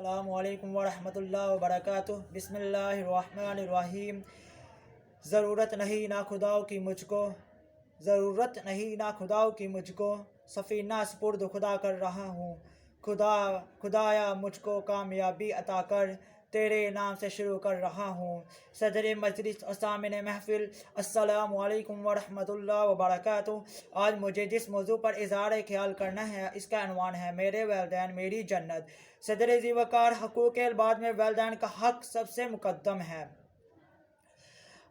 السلام علیکم ورحمۃ اللہ وبرکاتہ۔ بسم اللہ الرحمن الرحیم۔ ضرورت نہیں نہ خداؤں کی مجھ کو، ضرورت نہیں نہ خداؤں کی مجھ کو، سفینہ سپرد خدا کر رہا ہوں۔ خدایا مجھ کو کامیابی عطا کر، تیرے نام سے شروع کر رہا ہوں۔ صدر مجلس اور سامعین محفل، السلام علیکم ورحمۃ اللہ وبرکاتہ۔ آج مجھے جس موضوع پر اظہار خیال کرنا ہے اس کا عنوان ہے میرے والدین میری جنت۔ صدر ذی وقار، حقوق العباد میں والدین کا حق سب سے مقدم ہے۔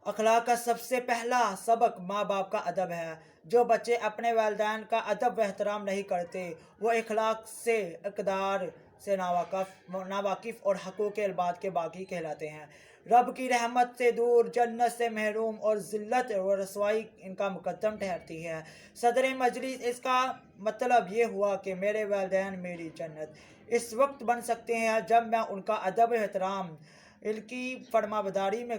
اخلاق کا سب سے پہلا سبق ماں باپ کا ادب ہے۔ جو بچے اپنے والدین کا ادب و احترام نہیں کرتے وہ اخلاق سے اقدار سے ناواقف اور حقوق العباد کے باغی کہلاتے ہیں۔ رب کی رحمت سے دور، جنت سے محروم اور ذلت و رسوائی ان کا مقدم ٹھہرتی ہے۔ صدر مجلس، اس کا مطلب یہ ہوا کہ میرے والدین میری جنت اس وقت بن سکتے ہیں جب میں ان کا ادب و احترام، ان کی فرما برداری میں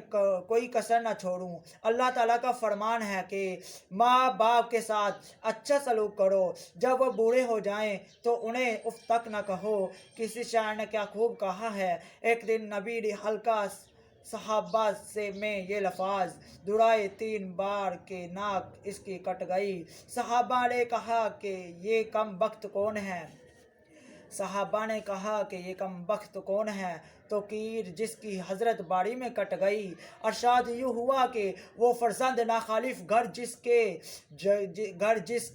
کوئی کسر نہ چھوڑوں۔ اللہ تعالیٰ کا فرمان ہے کہ ماں باپ کے ساتھ اچھا سلوک کرو، جب وہ بوڑھے ہو جائیں تو انہیں اف تک نہ کہو۔ کسی شاعر نے کیا خوب کہا ہے، ایک دن نبی نے ہلکا صحابہ سے میں یہ لفظ دہرائے 3 بار کہ ناک اس کی کٹ گئی۔ صحابہ نے کہا کہ یہ کم بخت کون ہے؟ صحابہ نے کہا کہ یہ کم بخت کون ہے؟ تو کیر جس کی حضرت باری میں کٹ گئی۔ ارشاد یوں ہوا کہ وہ فرزند ناخالف گھر جس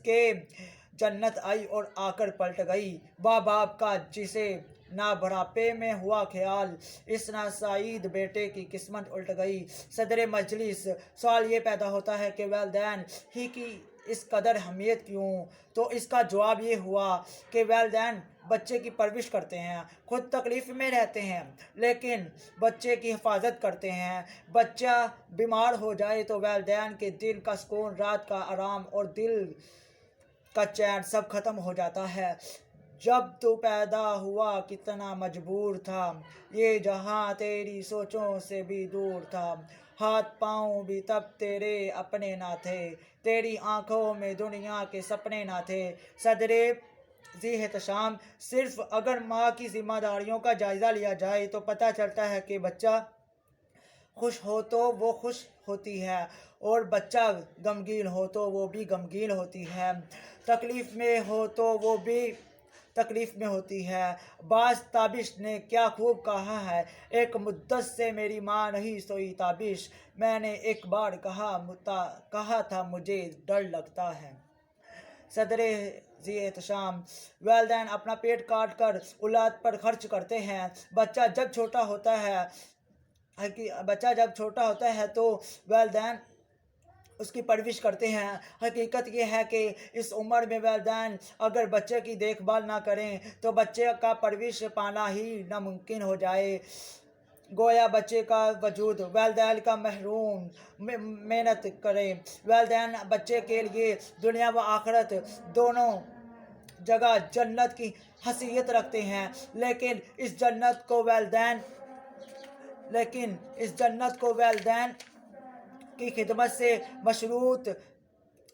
کے جنت آئی اور آ کر پلٹ گئی۔ ماں باپ کا جسے نہ بڑھاپے میں ہوا خیال، اس ناسعید بیٹے کی قسمت الٹ گئی۔ صدر مجلس، سوال یہ پیدا ہوتا ہے کہ والدین ہی کی اس قدر اہمیت کیوں؟ تو اس کا جواب یہ ہوا کہ والدین بچے کی پرورش کرتے ہیں، خود تکلیف میں رہتے ہیں لیکن بچے کی حفاظت کرتے ہیں۔ بچہ بیمار ہو جائے تو والدین کے دل کا سکون، رات کا آرام اور دل کا چین سب ختم ہو جاتا ہے۔ جب تو پیدا ہوا کتنا مجبور تھا، یہ جہاں تیری سوچوں سے بھی دور تھا۔ ہاتھ پاؤں بھی تب تیرے اپنے نہ تھے، تیری آنکھوں میں دنیا کے سپنے نہ تھے۔ صدر ذی احتشام، صرف اگر ماں کی ذمہ داریوں کا جائزہ لیا جائے تو پتہ چلتا ہے کہ بچہ خوش ہو تو وہ خوش ہوتی ہے اور بچہ غمگین ہو تو وہ بھی غمگین ہوتی ہے، تکلیف میں ہو تو وہ بھی تکلیف میں ہوتی ہے۔ باز تابش نے کیا خوب کہا ہے، ایک مدت سے میری ماں نہیں سوئی تابش، میں نے ایک بار کہا تھا مجھے ڈر لگتا ہے۔ صدر ذی احتشام، والدین اپنا پیٹ کاٹ کر اولاد پر خرچ کرتے ہیں۔ بچہ جب چھوٹا ہوتا ہے تو والدین اس کی پرورش کرتے ہیں۔ حقیقت یہ ہے کہ اس عمر میں والدین اگر بچے کی دیکھ بھال نہ کریں تو بچے کا پرورش پانا ہی ناممکن ہو جائے۔ گویا بچے کا وجود والدین کا محروم محنت کرے۔ والدین بچے کے لیے دنیا و آخرت دونوں جگہ جنت کی حیثیت رکھتے ہیں، لیکن اس جنت کو والدین کی خدمت سے مشروط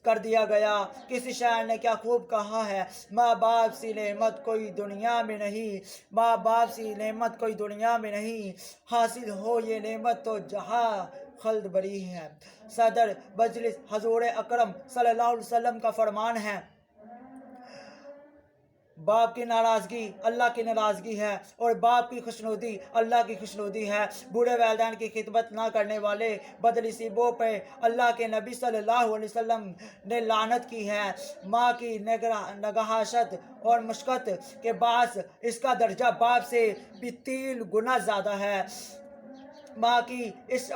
کر دیا گیا۔ کسی شاعر نے کیا خوب کہا ہے، ماں باپ سی نعمت کوئی دنیا میں نہیں، ماں باپ سی نعمت کوئی دنیا میں نہیں، حاصل ہو یہ نعمت تو جہاں خلد بری ہے۔ صدر مجلس، حضور اکرم صلی اللہ علیہ وسلم کا فرمان ہے، باپ کی ناراضگی اللہ کی ناراضگی ہے اور باپ کی خوشنودی اللہ کی خوشنودی ہے۔ بوڑھے والدین کی خدمت نہ کرنے والے بدنصیبوں پہ اللہ کے نبی صلی اللہ علیہ وسلم نے لعنت کی ہے۔ ماں کی نگہداشت اور مشقت کے باعث اس کا درجہ باپ سے بھی 3 گنا زیادہ ہے۔ ماں کی اس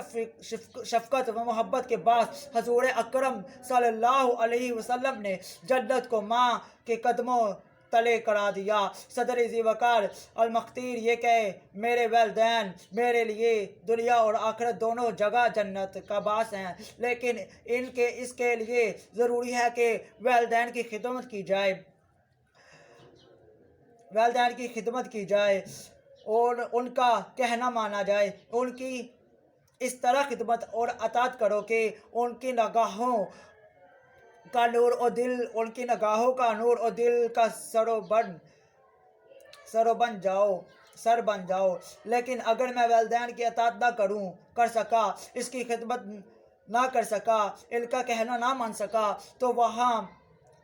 شفقت و محبت کے باعث حضور اکرم صلی اللہ علیہ وسلم نے جنت کو ماں کے قدموں تلے کرا دیا۔ صدر ذی وقار المختیر یہ کہ میرے والدین میرے لیے دنیا اور آخرت دونوں جگہ جنت کا باعث ہیں، لیکن اس کے لیے ضروری ہے کہ والدین کی خدمت کی جائے اور ان کا کہنا مانا جائے۔ ان کی اس طرح خدمت اور اطاعت کرو کہ ان کی نگاہوں کا نور اور دل کا سرو بن جاؤ۔ سر بن جاؤ. لیکن اگر میں والدین کی اطاعت نہ کر سکا، اس کی خدمت نہ کر سکا، ان کا کہنا نہ مان سکا،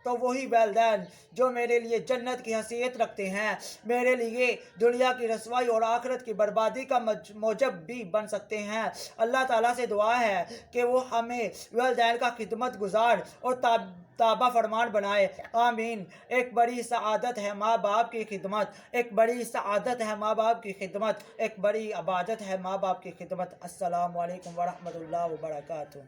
تو وہی والدین جو میرے لیے جنت کی حیثیت رکھتے ہیں میرے لیے دنیا کی رسوائی اور آخرت کی بربادی کا موجب بھی بن سکتے ہیں. اللہ تعالیٰ سے دعا ہے کہ وہ ہمیں والدین کا خدمت گزار اور تابع فرمان بنائے. آمین. ایک بڑی سعادت ہے ماں باپ کی خدمت، ایک بڑی سعادت ہے ماں باپ کی خدمت، ایک بڑی عبادت ہے ماں باپ کی خدمت. السلام علیکم ورحمۃ اللہ وبرکاتہ.